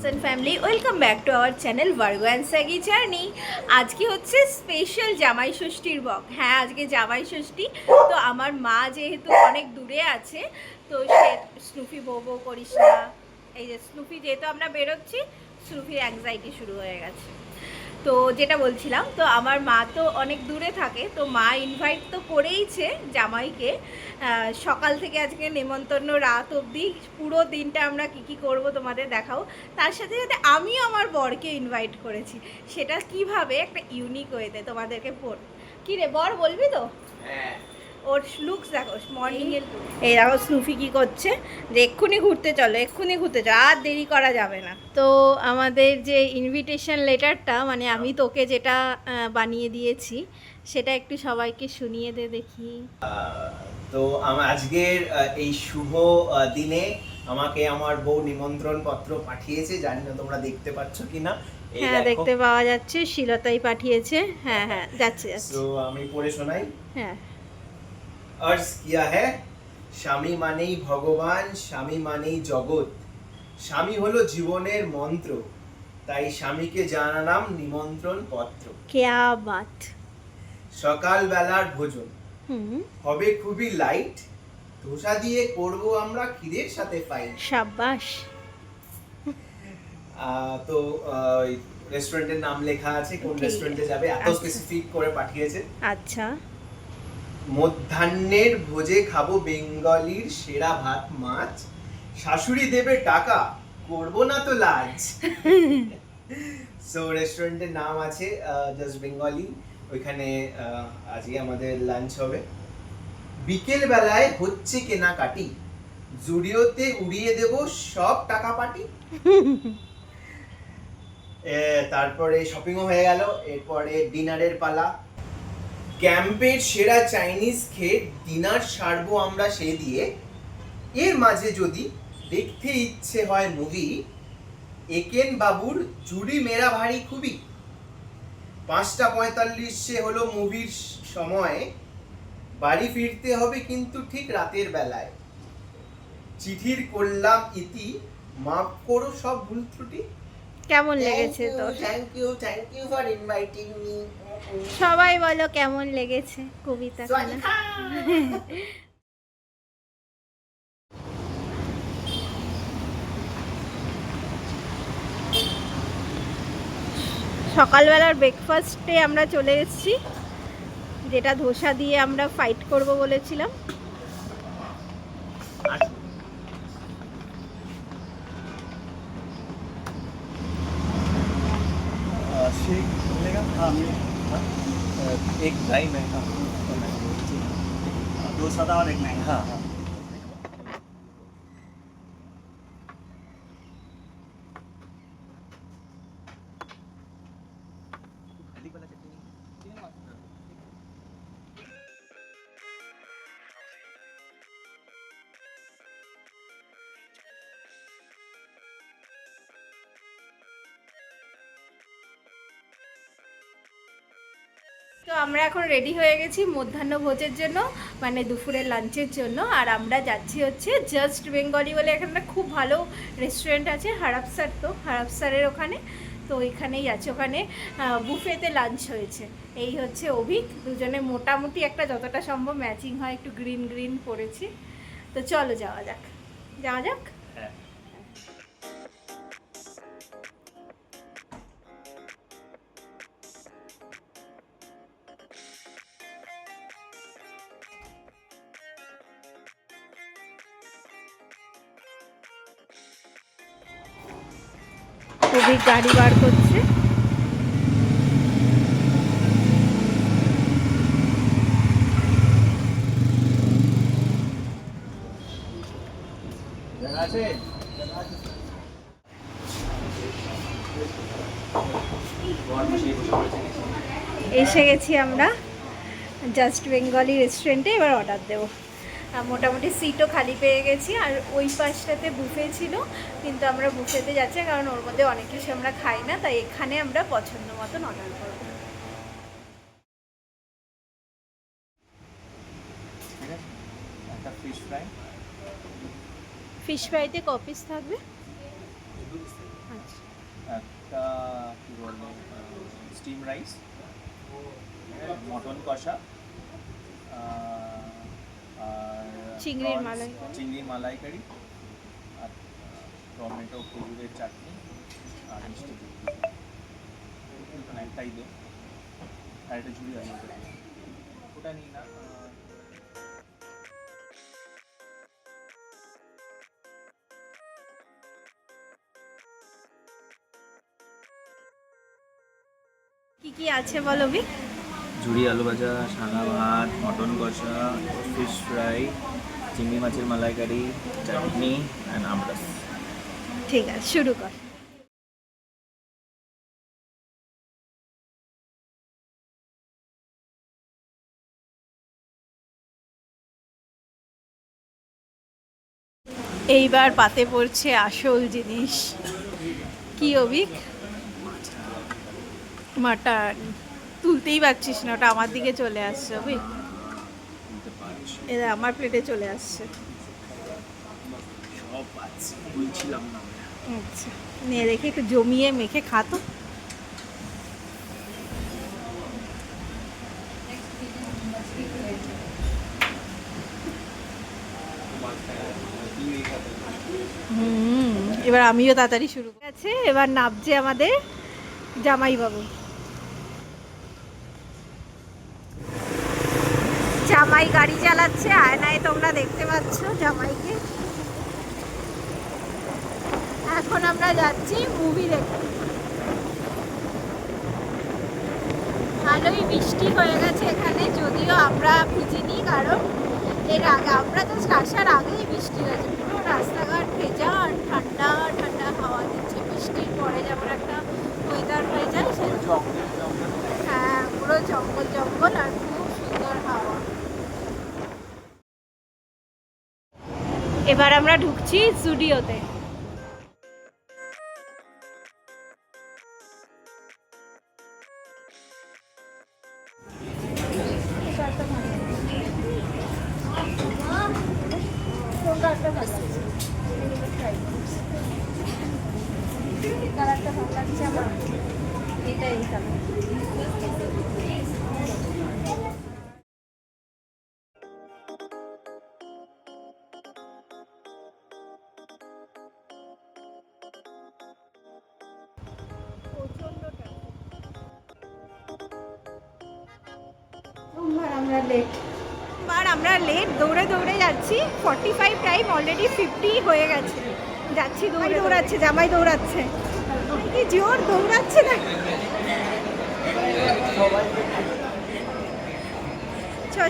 And family, welcome back to our channel Virgo and saggy journey. আজকে হচ্ছে special জামাই ষষ্ঠীর ব্লগ। হ্যাঁ, আজকে জামাই ষষ্ঠী। তো আমার মা যেহেতু অনেক দূরে আছে, তো সে স্নুফি বউ বউ করিস না, এই যে স্নুফি যেহেতু আমরা বেরোচ্ছি, স্নুফির অ্যাংজাইটি শুরু হয়ে গেছে। তো যেটা বলছিলাম, তো আমার মা তো অনেক দূরে থাকে, তো মা ইনভাইট তো করেইছে জামাইকে। সকাল থেকে আজকে নেমন্তন্ন, রাত অবধি পুরো দিনটা আমরা কি করব তোমাদের দেখাও। তার সাথে সাথে আমিও আমার বরকে ইনভাইট করেছি। সেটা কিভাবে একটা ইউনিক ওয়েতে তোমাদেরকে কী রে বর, বলবি তো? হ্যাঁ, ওর লুকস দেখো, মর্নিংয়ের লুক। এই দেখো স্নুফি কী করছে, যে এক্ষুনি ঘুরতে চলো, এক্ষুনি ঘুরতে চলো, আর দেরি করা যাবে না। তো আমাদের যে ইনভিটেশন লেটারটা, মানে আমি তোকে যেটা বানিয়ে দিয়েছি, সেটা একটু সবাইকে শুনিয়ে দে দেখি। তো আজকের এই শুভ দিনে আমাকে আমার বউ নিমন্ত্রণ পত্র পাঠিয়েছে, জানি না তোমরা দেখতে পাচ্ছ কিনা। হ্যাঁ, দেখতে পাওয়া যাচ্ছে, শিলতাই পাঠিয়েছে। হ্যাঁ হ্যাঁ, যাচ্ছে যাচ্ছে। তো আমি পড়ে শোনাই। হ্যাঁ। अर्ज किया है, স্বামী মানেই ভগবান, স্বামী মানেই জগৎ, স্বামী হলো জীবনের মন্ত্র, তাই স্বামীকে জানালাম নিমন্ত্রণ পত্র। क्या बात। সকাল বেলার ভোজন হুম, হবে খুবই লাইট, ধোসা দিয়ে করব আমরা ক্ষীরের সাথে ফাইট। সাবাস। তো রেস্টুরেন্টের নাম লেখা আছে, কোন ঠিক। রেস্টুরেন্টে যাবে এত আচ্ছা। স্পেসিফিক করে পাঠিয়েছে। আচ্ছা। মধ্যাহ্নের ভোজে খাবো বেঙ্গলির সেরা ভাত মাছ, শাশুড়ি দেবে টাকা, করব না তো লাজ। সো রেস্টুরেন্টের নাম আছে জাস্ট বেঙ্গলি। ওইখানে আজকে আমাদের লাঞ্চ হবে। বিকেল বেলায় হচ্ছে কেনাকাটি, জুডিওতে উড়িয়ে দেব সব টাকা পাটি। তারপরে শপিংও হয়ে গেল, এরপরে ডিনারের পালা। ক্যাম্পের সেরা চাইনিজ খেয়ে ডিনার সারবো আমরা সে দিয়ে। এর মাঝে যদি দেখতে ইচ্ছে হয় মুভি, একেন বাবুর জুড়ি মেরা ভারী খুবই। 5:45 হলো মুভির সময়, বাড়ি ফিরতে হবে কিন্তু ঠিক রাতের বেলায়। চিঠির করলাম ইতি, মাফ করো সব ভুল ত্রুটি। কেমন লেগেছে তোর? Thank you for inviting me. সবাই বলো কেমন লেগেছে কবিতাখানা। সকালবেলার ব্রেকফাস্টে আমরা চলে এসেছি, যেটা ধোসা দিয়ে আমরা ফাইট করব বলেছিলাম। शेक मिलेगा? हाँ एक ड्राई मैंगो, दो सादा और एक मैंगो। हाँ हाँ। তো আমরা এখন রেডি হয়ে গেছি মধ্যাহ্ন ভোজের জন্য, মানে দুপুরের লাঞ্চের জন্য। আর আমরা যাচ্ছি হচ্ছে জাস্ট বেঙ্গলি বলে এখানে খুব ভালো রেস্টুরেন্ট আছে, হারাপসার। তো হারাপসারের ওখানে, তো ওইখানেই যাচ্ছে। ওখানে বুফেতে লাঞ্চ হয়েছে। এই হচ্ছে অভিক, দুজনে মোটামুটি একটা যতটা সম্ভব ম্যাচিং হয়, একটু গ্রিন গ্রিন পরেছি। তো চলো যাওয়া যাক, যাওয়া যাক। অভিক গাড়ি বার করছে। এসে গেছি আমরা জাস্ট বেঙ্গলি রেস্টুরেন্টে, এবার অর্ডার দেবো। মোটামুটি সিটও খালি পেয়ে গেছি। আর ওই পাশটাতে বুফে ছিল, কিন্তু আমরা বুফেতে যাচ্ছি কারণ ওর মধ্যে অনেক কিছু আমরা খাই না, তাই এখানে আমরা পছন্দ মতন অর্ডার করব। ফিশ ফ্রাইতে ক পিস থাকবে? আচ্ছা। একটা কী বলে স্টিম রাইস, মটন কষা, আর চিংড়ির prawns, মালাইকারি। চিংড়ির মালাইকারি, আর টমেটো খেজুরের চাটনি, আর মিষ্টি দই। দুটো একটাই দে, আর একটা ঝুড়ি আলু করে দে। ওটা নিই না। কি কি আছে বলো বি? ঝুড়ি আলু ভাজা, সাদা ভাত, মটন কষা, ফিশ ফ্রাই, চিংড়ি মাছের মালাইকারি, চাটনি অ্যান্ড আমরাস। ঠিক আছে, শুরু কর। এইবার পাতে পড়ছে আসল জিনিস। কি অভিক? মাটন। তুলতেই পারছিস না, ওটা আমার দিকে চলে আসছে অভিক। এটা আমার প্লেটে চলে আসছে। সব আছে, বলছিলাম না। আচ্ছা, নিয়ে দেখি একটু জমিয়ে মেখে খাতো। এবার আমিও তাড়াতাড়ি শুরু করে আছে। এবার নামছে আমাদের জামাইবাবু। জামাই গাড়ি চালাচ্ছে, আয়নায় তোমরা দেখতে পাচ্ছ জামাইকে। এখন আমরা যাচ্ছি মুভি দেখতে। ভালোই বৃষ্টি হয়ে গেছে এখানে, যদিও আমরা ভিজিনি, কারণ এর আগে আমরা জাস্ট আসার আগেই বৃষ্টি হয়েছে। পুরো রাস্তাঘাট ভেজা আর ঠান্ডা ঠান্ডা হাওয়া দিচ্ছে। বৃষ্টির পরে যেমন একটা ওয়েদার হয়ে যায় সে, হ্যাঁ পুরো জঙ্গল জঙ্গল আর খুব সুন্দর হাওয়া। এবার আমরা ঢুকছি স্টুডিওতে। কালারটা ভালো লাগছে আমার, এটাই কালার। আমরা লেট দৌড়ে দৌড়ে যাচ্ছি। 45 টাইম, অলরেডি 50 হয়ে গেছে। যাচ্ছি, দৌড়ে দৌড়াচ্ছে, জামাই দৌড়াচ্ছে, কি জোর দৌড়াচ্ছে না।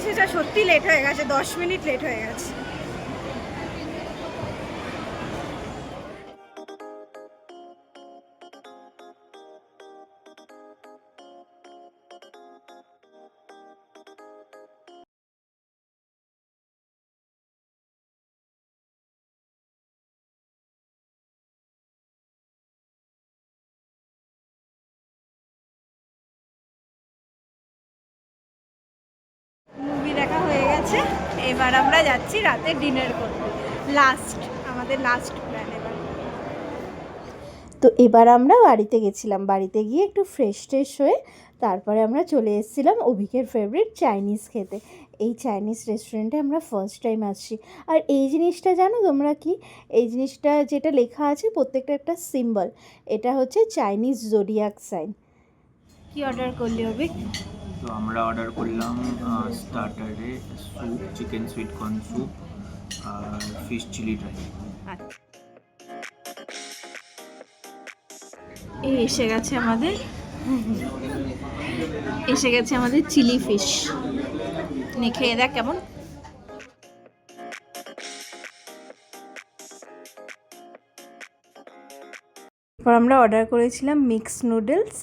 সেটা সত্যি লেট হয়ে গেছে, 10 মিনিট লেট হয়ে গেছে। মুভি দেখা হয়ে গেছে, এবার আমরা যাচ্ছি রাতে ডিনার করতে। আমাদের লাস্ট প্ল্যান এবার। তো এবার আমরা বাড়িতে গেছিলাম, বাড়িতে গিয়ে একটু ফ্রেশ ট্রেশ হয়ে তারপরে আমরা চলে এসেছিলাম অভিকের ফেভারিট চাইনিজ খেতে। এই চাইনিজ রেস্টুরেন্টে আমরা ফার্স্ট টাইম আসছি। আর এই জিনিসটা জানো তোমরা কি? এই জিনিসটা যেটা লেখা আছে প্রত্যেকটা একটা সিম্বল, এটা হচ্ছে চাইনিজ জোডিয়াক সাইন। কি অর্ডার করলি অভিক? তো আমরা অর্ডার করলাম স্টার্টারে soup, chicken sweet corn soup আর ফিশ চিলি ড্রাই। আচ্ছা, এই এসে গেছে আমাদের চিলি ফিশ। নে খেয়ে দেখ কেমন। এরপর আমরা অর্ডার করেছিলাম মিক্স নুডলস।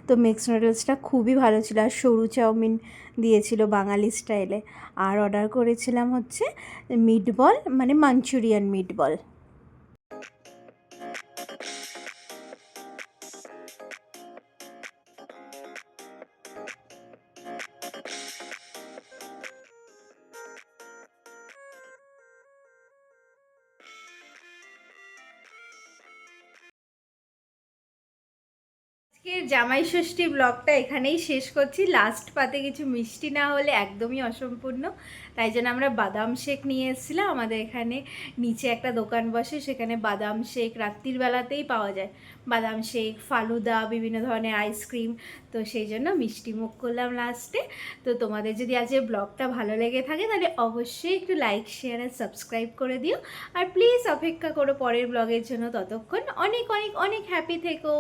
তো মিক্স নুডলসটা খুবই ভালো ছিল, আর সরু চাউমিন দিয়েছিল বাঙালি স্টাইলে। আর অর্ডার করেছিলাম হচ্ছে মিটবল, মানে মাঞ্চুরিয়ান মিটবল। আজকের জামাই ষষ্ঠী ব্লগটা এখানেই শেষ করছি। লাস্ট পাতে কিছু মিষ্টি না হলে একদমই অসম্পূর্ণ, তাই জন্য আমরা বাদাম শেক নিয়ে এসেছিলাম। আমাদের এখানে নিচে একটা দোকান বসে, সেখানে বাদাম শেক রাত্রির বেলাতেই পাওয়া যায়, বাদাম শেক, ফালুদা, বিভিন্ন ধরনের আইসক্রিম। তো সেই জন্য মিষ্টি মুখ করলাম লাস্টে। তো তোমাদের যদি আজকের ব্লগটা ভালো লেগে থাকে তাহলে অবশ্যই একটু লাইক, শেয়ার আর সাবস্ক্রাইব করে দিও। আর প্লিজ অপেক্ষা করো পরের ব্লগের জন্য। ততক্ষণ অনেক অনেক অনেক হ্যাপি থেকো।